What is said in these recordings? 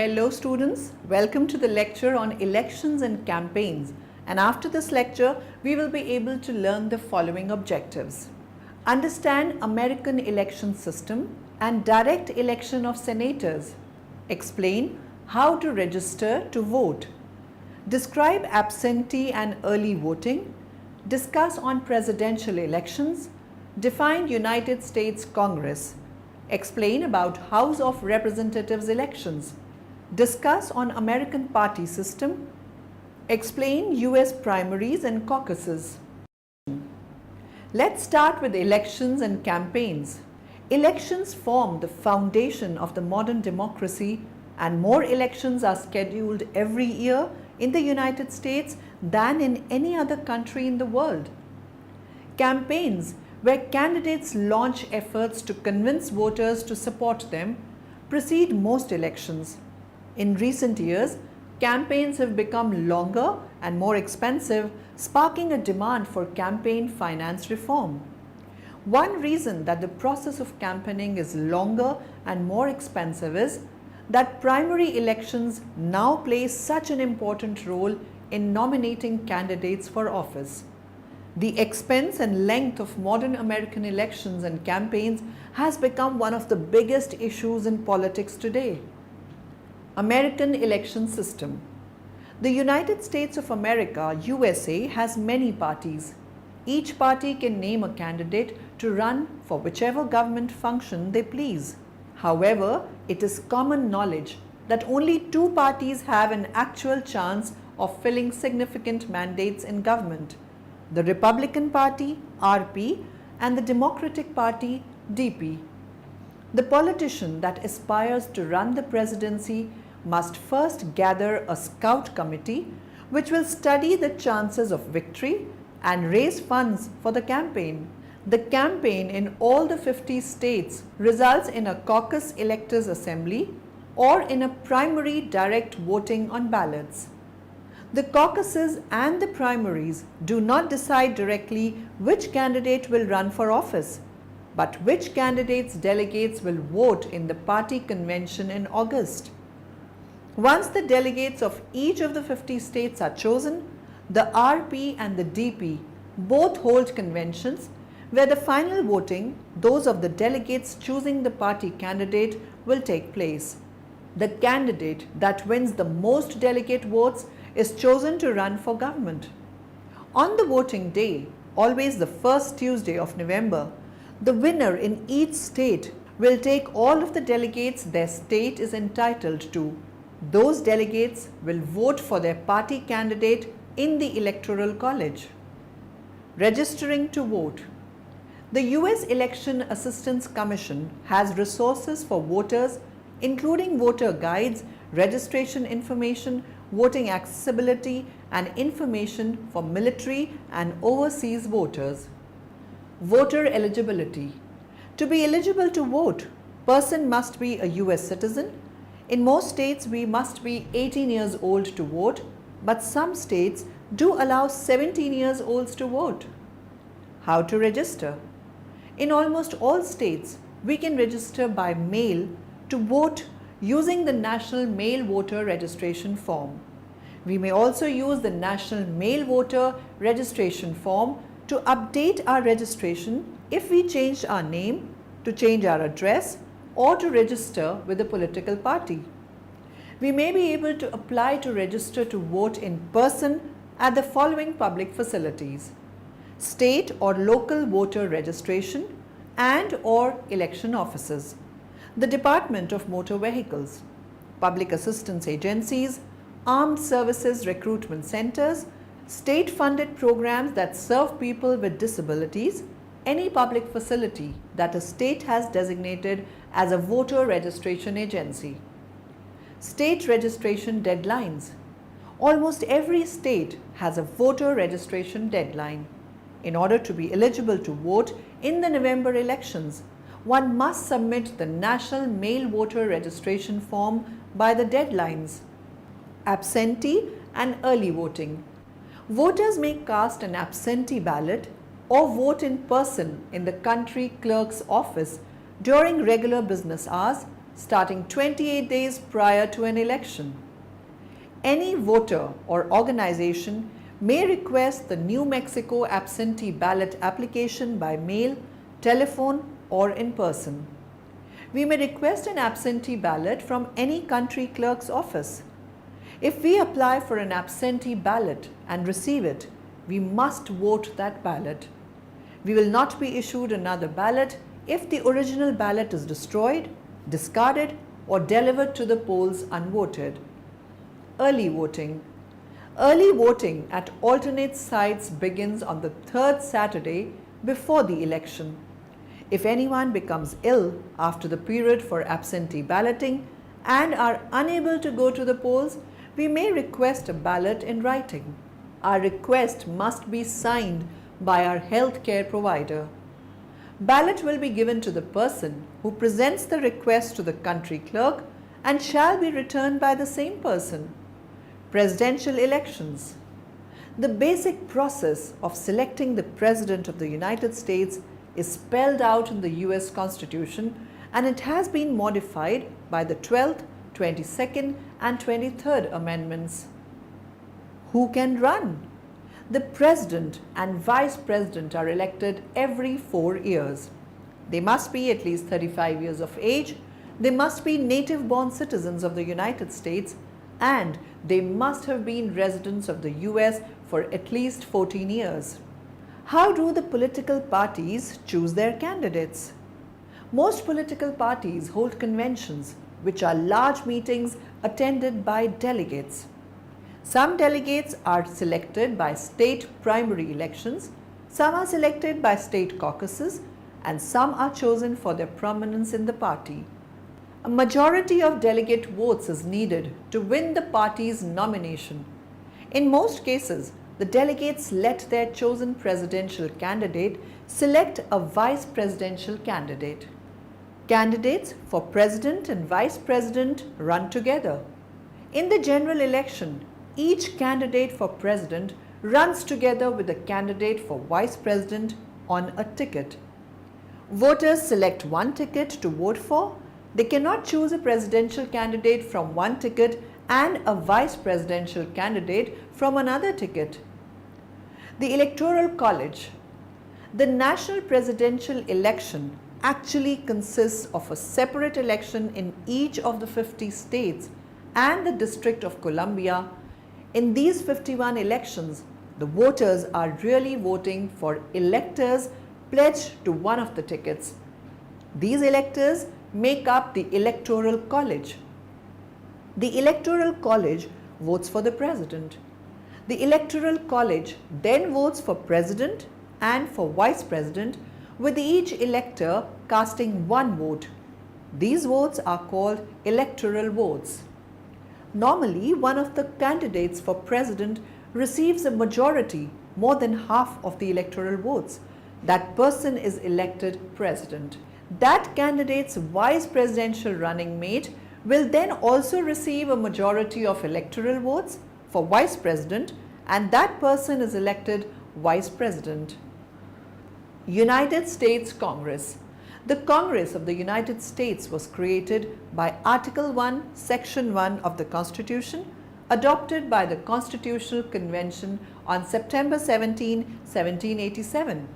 Hello students, welcome to the lecture on elections and campaigns, and after this lecture we will be able to learn the following objectives. Understand American election system and direct election of senators. Explain how to register to vote. Describe absentee and early voting. Discuss on presidential elections. Define United States Congress. Explain about House of Representatives elections. Discuss on American party system. Explain US primaries and caucuses. Let's start with elections and campaigns. Elections form the foundation of the modern democracy, and more elections are scheduled every year in the United States than in any other country in the world. Campaigns, where candidates launch efforts to convince voters to support them, precede most elections. In recent years, campaigns have become longer and more expensive, sparking a demand for campaign finance reform. One reason that the process of campaigning is longer and more expensive is that primary elections now play such an important role in nominating candidates for office. The expense and length of modern American elections and campaigns has become one of the biggest issues in politics today. American election system. The United States of America, USA, has many parties. Each party can name a candidate to run for whichever government function they please. However, it is common knowledge that only two parties have an actual chance of filling significant mandates in government: the Republican Party, RP, and the Democratic Party, DP. The politician that aspires to run the presidency must first gather a scout committee which will study the chances of victory and raise funds for the campaign. The campaign in all the 50 states results in a caucus electors assembly or in a primary direct voting on ballots. The caucuses and the primaries do not decide directly which candidate will run for office, but which candidate's delegates will vote in the party convention in August. Once the delegates of each of the 50 states are chosen, the RP and the DP both hold conventions where the final voting, those of the delegates choosing the party candidate, will take place. The candidate that wins the most delegate votes is chosen to run for government. On the voting day, always the first Tuesday of November, the winner in each state will take all of the delegates their state is entitled to. Those delegates will vote for their party candidate in the Electoral College. Registering to vote. The US Election Assistance Commission has resources for voters, including voter guides, registration information, voting accessibility, and information for military and overseas voters. Voter eligibility. To be eligible to vote, person must be a US citizen. In most states, we must be 18 years old to vote, but some states do allow 17 years olds to vote. How to register? In almost all states, we can register by mail to vote using the National Mail Voter Registration Form. We may also use the National Mail Voter Registration Form to update our registration if we changed our name, to change our address, or to register with a political party. We may be able to apply to register to vote in person at the following public facilities: state or local voter registration and/or election offices, the Department of Motor Vehicles, public assistance agencies, armed services recruitment centers, state-funded programs that serve people with disabilities, any public facility that a state has designated as a voter registration agency. State registration deadlines. Almost every state has a voter registration deadline. In order to be eligible to vote in the November elections, one must submit the National Mail Voter Registration Form by the deadlines. Absentee and early voting. Voters may cast an absentee ballot or vote in person in the country clerk's office during regular business hours, starting 28 days prior to an election. Any voter or organization may request the New Mexico absentee ballot application by mail, telephone, or in person. We may request an absentee ballot from any country clerk's office. If we apply for an absentee ballot and receive it, we must vote that ballot. We will not be issued another ballot if the original ballot is destroyed, discarded, or delivered to the polls unvoted. Early voting. Early voting at alternate sites begins on the third Saturday before the election. If anyone becomes ill after the period for absentee balloting and are unable to go to the polls, we may request a ballot in writing. Our request must be signed by our health care provider. Ballot will be given to the person who presents the request to the country clerk and shall be returned by the same person. Presidential elections. The basic process of selecting the President of the United States is spelled out in the US Constitution, and it has been modified by the 12th, 22nd and 23rd Amendments. Who can run? The President and Vice President are elected every 4 years. They must be at least 35 years of age, they must be native-born citizens of the United States, and they must have been residents of the US for at least 14 years. How do the political parties choose their candidates? Most political parties hold conventions, which are large meetings attended by delegates. Some delegates are selected by state primary elections, some are selected by state caucuses, and some are chosen for their prominence in the party. A majority of delegate votes is needed to win the party's nomination. In most cases, the delegates let their chosen presidential candidate select a vice presidential candidate. Candidates for president and vice president run together. In the general election, each candidate for president runs together with the candidate for vice president on a ticket. Voters select one ticket to vote for. They cannot choose a presidential candidate from one ticket and a vice presidential candidate from another ticket. The Electoral College. The national presidential election actually consists of a separate election in each of the 50 states and the District of Columbia. In these 51 elections, the voters are really voting for electors pledged to one of the tickets. These electors make up the Electoral College. The Electoral College votes for the President. The Electoral College then votes for President and for Vice President, with each elector casting one vote. These votes are called electoral votes. Normally, one of the candidates for President receives a majority, more than half of the electoral votes. That person is elected President. That candidate's vice presidential running mate will then also receive a majority of electoral votes for vice president, and that person is elected vice president. United States Congress. The Congress of the United States was created by Article 1, Section 1 of the Constitution, adopted by the Constitutional Convention on September 17, 1787.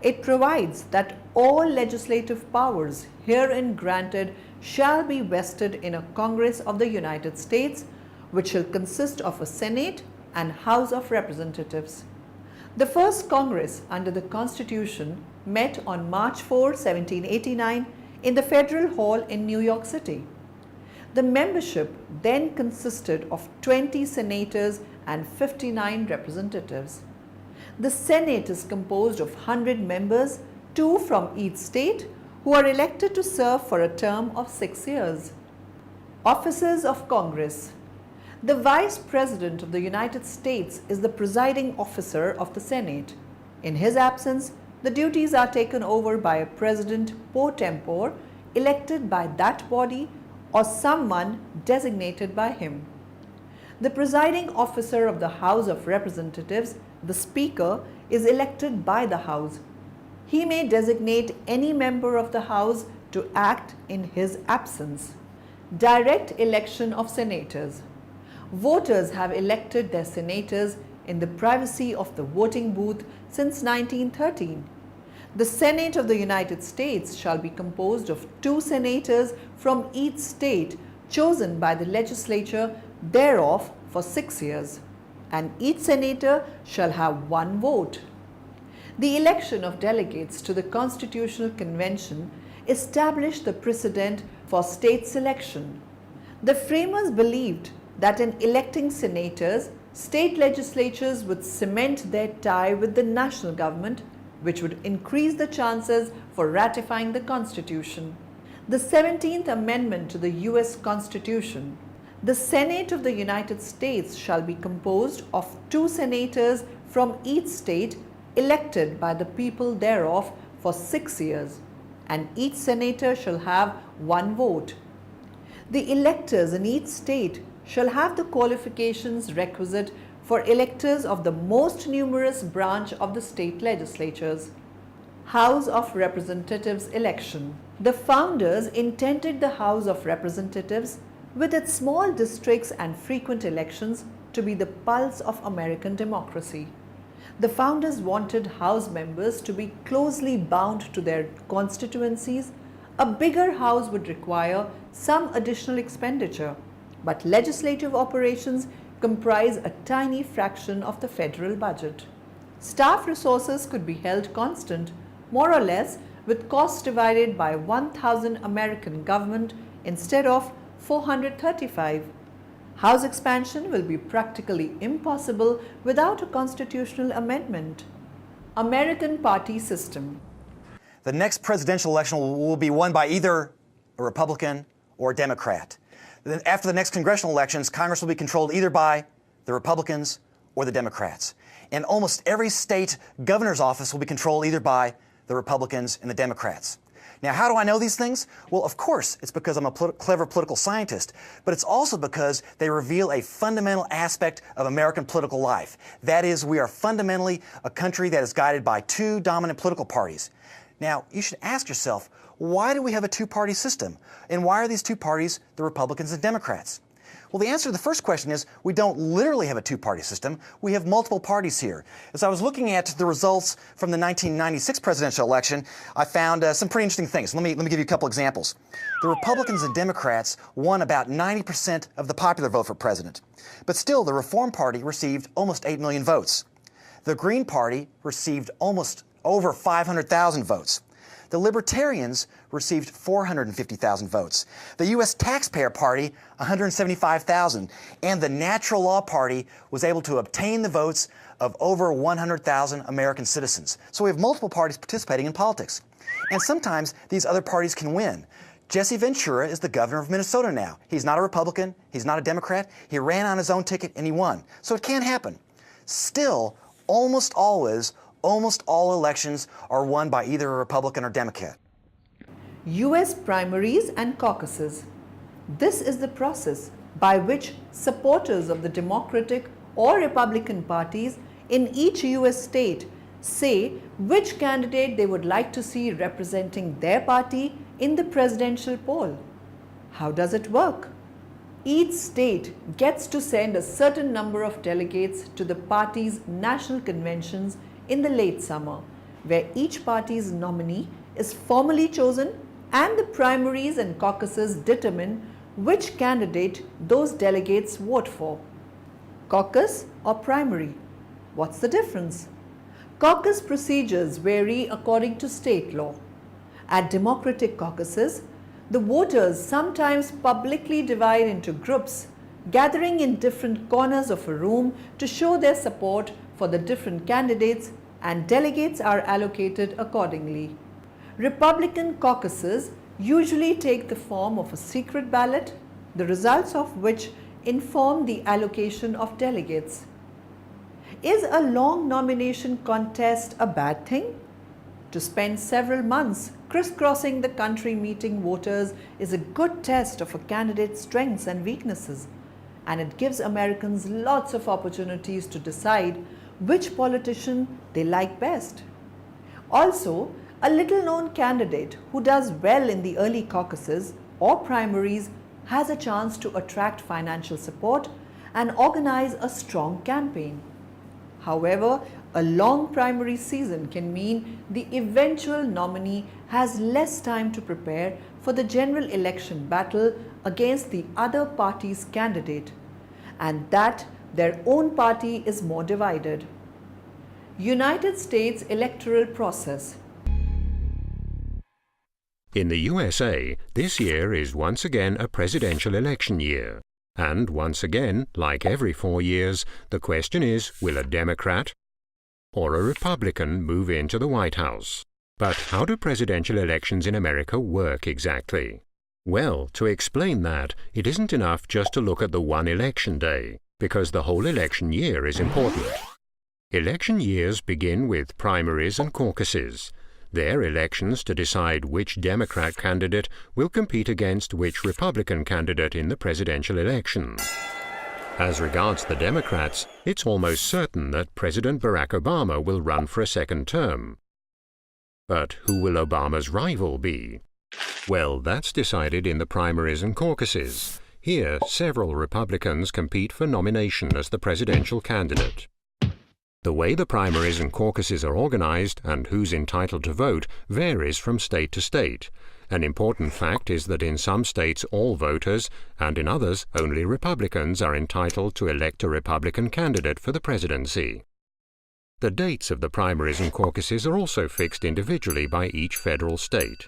It provides that all legislative powers herein granted shall be vested in a Congress of the United States, which shall consist of a Senate and House of Representatives. The first Congress under the Constitution met on March 4, 1789 in the Federal Hall in New York City. The membership then consisted of 20 senators and 59 representatives. The Senate is composed of 100 members, 2 from each state, who are elected to serve for a term of 6 years. Officers of Congress. The Vice President of the United States is the presiding officer of the Senate. In his absence, the duties are taken over by a President pro tempore elected by that body or someone designated by him. The presiding officer of the House of Representatives, the Speaker, is elected by the House. He may designate any member of the House to act in his absence. Direct election of senators. Voters have elected their senators in the privacy of the voting booth since 1913. The Senate of the United States shall be composed of 2 senators from each state chosen by the legislature thereof for 6 years, and each senator shall have 1 vote. The election of delegates to the Constitutional Convention established the precedent for state selection. The framers believed that in electing senators, state legislatures would cement their tie with the national government, which would increase the chances for ratifying the Constitution. The 17th Amendment to the U.S. Constitution. The Senate of the United States shall be composed of 2 senators from each state elected by the people thereof for 6 years, and each senator shall have 1 vote. The electors in each state shall have the qualifications requisite for electors of the most numerous branch of the state legislatures. House of Representatives election. The founders intended the House of Representatives, with its small districts and frequent elections, to be the pulse of American democracy. The founders wanted House members to be closely bound to their constituencies. A bigger house would require some additional expenditure, but legislative operations comprise a tiny fraction of the federal budget. Staff resources could be held constant, more or less, with costs divided by 1,000 American government instead of 435. House expansion will be practically impossible without a constitutional amendment. American party system. The next presidential election will be won by either a Republican or a Democrat. Then after the next congressional elections, Congress will be controlled either by the Republicans or the Democrats. And almost every state governor's office will be controlled either by the Republicans and the Democrats. Now, how do I know these things? Well, of course, it's because I'm a clever political scientist, but it's also because they reveal a fundamental aspect of American political life. That is, we are fundamentally a country that is guided by 2 dominant political parties. Now, you should ask yourself, why do we have a 2-party system? And why are these 2 parties the Republicans and Democrats? Well, the answer to the first question is we don't literally have a 2-party system. We have multiple parties here. As I was looking at the results from the 1996 presidential election, I found some pretty interesting things. Let me give you a couple examples. The Republicans and Democrats won about 90% of the popular vote for president. But still, the Reform Party received almost 8 million votes. The Green Party received almost over 500,000 votes. The Libertarians received 450,000 votes. The U.S. Taxpayer Party, 175,000. And the Natural Law Party was able to obtain the votes of over 100,000 American citizens. So we have multiple parties participating in politics. And sometimes these other parties can win. Jesse Ventura is the governor of Minnesota now. He's not a Republican. He's not a Democrat. He ran on his own ticket and he won. So it can happen. Still, almost always, almost all elections are won by either a Republican or Democrat. U.S. primaries and caucuses. This is the process by which supporters of the Democratic or Republican parties in each U.S. state say which candidate they would like to see representing their party in the presidential poll. How does it work? Each state gets to send a certain number of delegates to the party's national conventions in the late summer, where each party's nominee is formally chosen and the primaries and caucuses determine which candidate those delegates vote for. Caucus or primary? What's the difference? Caucus procedures vary according to state law. At Democratic caucuses, the voters sometimes publicly divide into groups, gathering in different corners of a room to show their support for the different candidates, and delegates are allocated accordingly. Republican caucuses usually take the form of a secret ballot, the results of which inform the allocation of delegates. Is a long nomination contest a bad thing? To spend several months crisscrossing the country meeting voters is a good test of a candidate's strengths and weaknesses, and it gives Americans lots of opportunities to decide which politician they like best. Also, A little-known candidate who does well in the early caucuses or primaries has a chance to attract financial support and organize a strong campaign. However, a long primary season can mean the eventual nominee has less time to prepare for the general election battle against the other party's candidate, and that their own party is more divided. United States electoral process. In the USA, this year is once again a presidential election year. And once again, like every 4 years, the question is, will a Democrat or a Republican move into the White House? But how do presidential elections in America work exactly? Well, to explain that, it isn't enough just to look at the one election day, because the whole election year is important. Election years begin with primaries and caucuses. They're elections to decide which Democrat candidate will compete against which Republican candidate in the presidential election. As regards the Democrats, it's almost certain that President Barack Obama will run for a second term. But who will Obama's rival be? Well, that's decided in the primaries and caucuses. Here, several Republicans compete for nomination as the presidential candidate. The way the primaries and caucuses are organized and who's entitled to vote varies from state to state. An important fact is that in some states all voters, and in others only Republicans, are entitled to elect a Republican candidate for the presidency. The dates of the primaries and caucuses are also fixed individually by each federal state.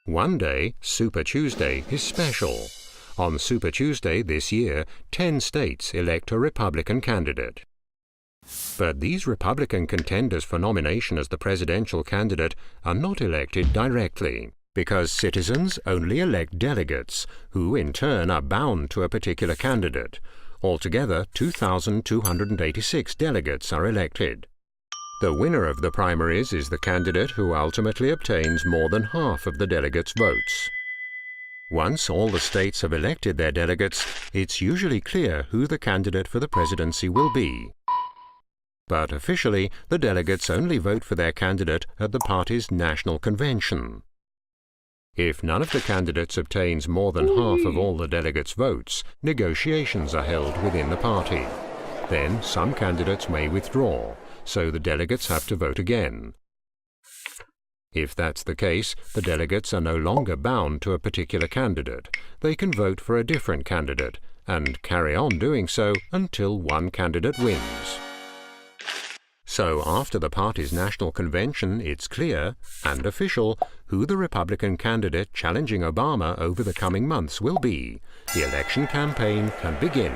One day, Super Tuesday, is special. On Super Tuesday this year, 10 states elect a Republican candidate. But these Republican contenders for nomination as the presidential candidate are not elected directly, because citizens only elect delegates, who in turn are bound to a particular candidate. Altogether, 2,286 delegates are elected. The winner of the primaries is the candidate who ultimately obtains more than half of the delegates' votes. Once all the states have elected their delegates, it's usually clear who the candidate for the presidency will be. But officially, the delegates only vote for their candidate at the party's national convention. If none of the candidates obtains more than half of all the delegates' votes, negotiations are held within the party. Then some candidates may withdraw, so the delegates have to vote again. If that's the case, the delegates are no longer bound to a particular candidate. They can vote for a different candidate and carry on doing so until one candidate wins. So after the party's national convention, it's clear and official who the Republican candidate challenging Obama over the coming months will be. The election campaign can begin.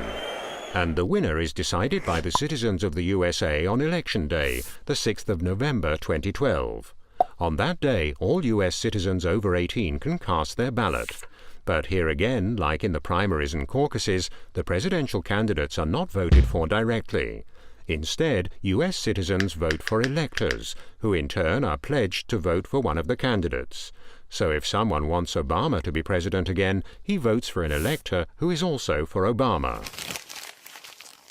And the winner is decided by the citizens of the USA on Election Day, the 6th of November 2012. On that day, all U.S. citizens over 18 can cast their ballot. But here again, like in the primaries and caucuses, the presidential candidates are not voted for directly. Instead, U.S. citizens vote for electors, who in turn are pledged to vote for one of the candidates. So if someone wants Obama to be president again, he votes for an elector who is also for Obama.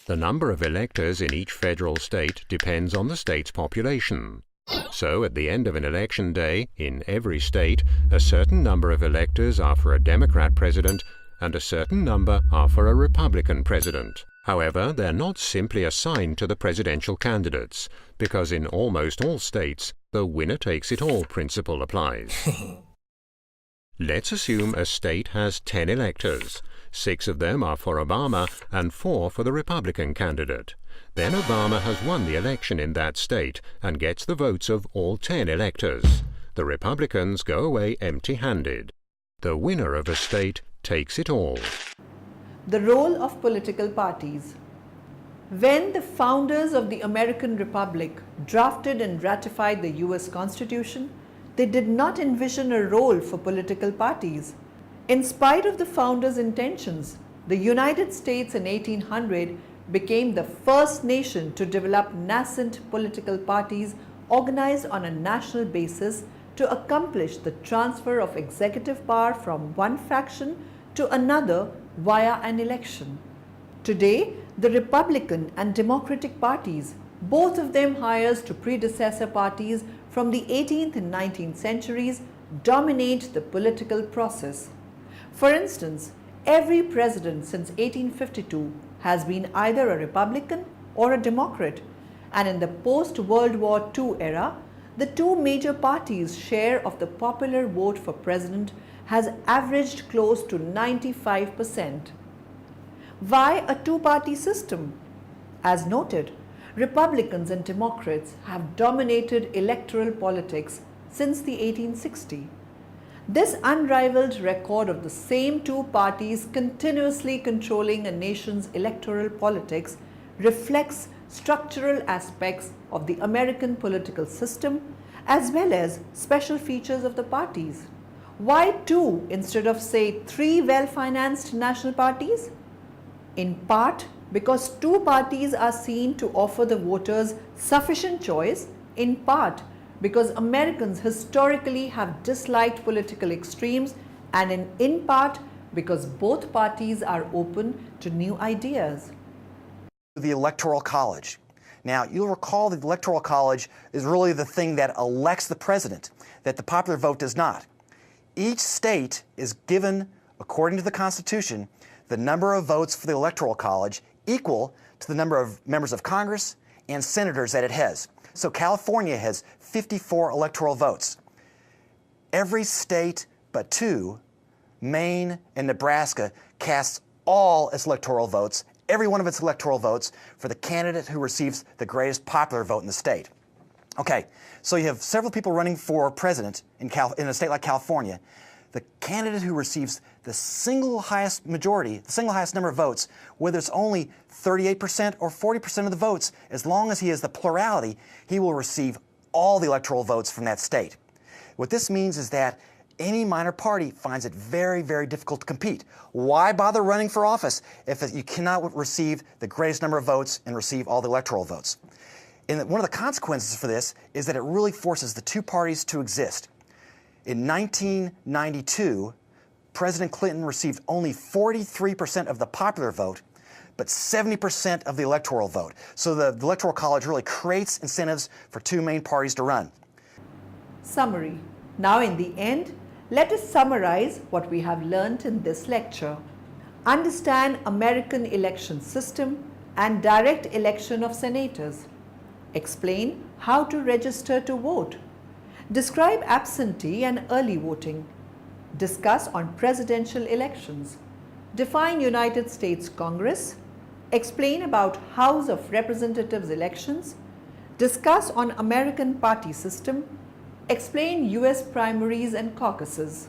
The number of electors in each federal state depends on the state's population. So at the end of an election day, in every state, a certain number of electors are for a Democrat president and a certain number are for a Republican president. However, they're not simply assigned to the presidential candidates, because in almost all states, the winner-takes-it-all principle applies. Let's assume a state has 10 electors. 6 of them are for Obama and 4 for the Republican candidate. Then Obama has won the election in that state and gets the votes of all 10 electors. The Republicans go away empty-handed. The winner of a state takes it all. The role of political parties. When the founders of the American Republic drafted and ratified the US Constitution, they did not envision a role for political parties. In spite of the founders' intentions, the United States in 1800 became the first nation to develop nascent political parties organized on a national basis to accomplish the transfer of executive power from one faction to another via an election. Today, the Republican and Democratic parties both of them heirs to predecessor parties from the 18th and 19th centuries, dominate the political process. For instance, every president since 1852 has been either a Republican or a Democrat, and in the post-World War II era, the two major parties' share of the popular vote for president has averaged close to 95%. Why a two-party system? As noted, Republicans and Democrats have dominated electoral politics since the 1860s. This unrivaled record of the same two parties continuously controlling a nation's electoral politics reflects structural aspects of the American political system as well as special features of the parties. Why two instead of, say, three well-financed national parties? In part because two parties are seen to offer the voters sufficient choice, in part because Americans historically have disliked political extremes, and in part because both parties are open to new ideas. The Electoral College. Now, you'll recall that the Electoral College is really the thing that elects the president, that the popular vote does not. Each state is given, according to the Constitution, the number of votes for the Electoral College equal to the number of members of Congress and senators that it has. So California has 54 electoral votes. Every state but two, Maine and Nebraska, casts all its electoral votes, every one of its electoral votes, for the candidate who receives the greatest popular vote in the state. Okay, so you have several people running for president in a state like California. The candidate who receives the single highest majority, the single highest number of votes, whether it's only 38% or 40% of the votes, as long as he has the plurality, he will receive all the electoral votes from that state. What this means is that any minor party finds it very, very difficult to compete. Why bother running for office if you cannot receive the greatest number of votes and receive all the electoral votes? And one of the consequences for this is that it really forces the two parties to exist. In 1992, President Clinton received only 43% of the popular vote, but 70% of the electoral vote. So the Electoral College really creates incentives for two main parties to run. Summary. Now in the end, let us summarize what we have learnt in this lecture. Understand American election system and direct election of senators. Explain how to register to vote. Describe absentee and early voting. Discuss on presidential elections. Define United States Congress. Explain about House of Representatives elections. Discuss on American party system. Explain US primaries and caucuses.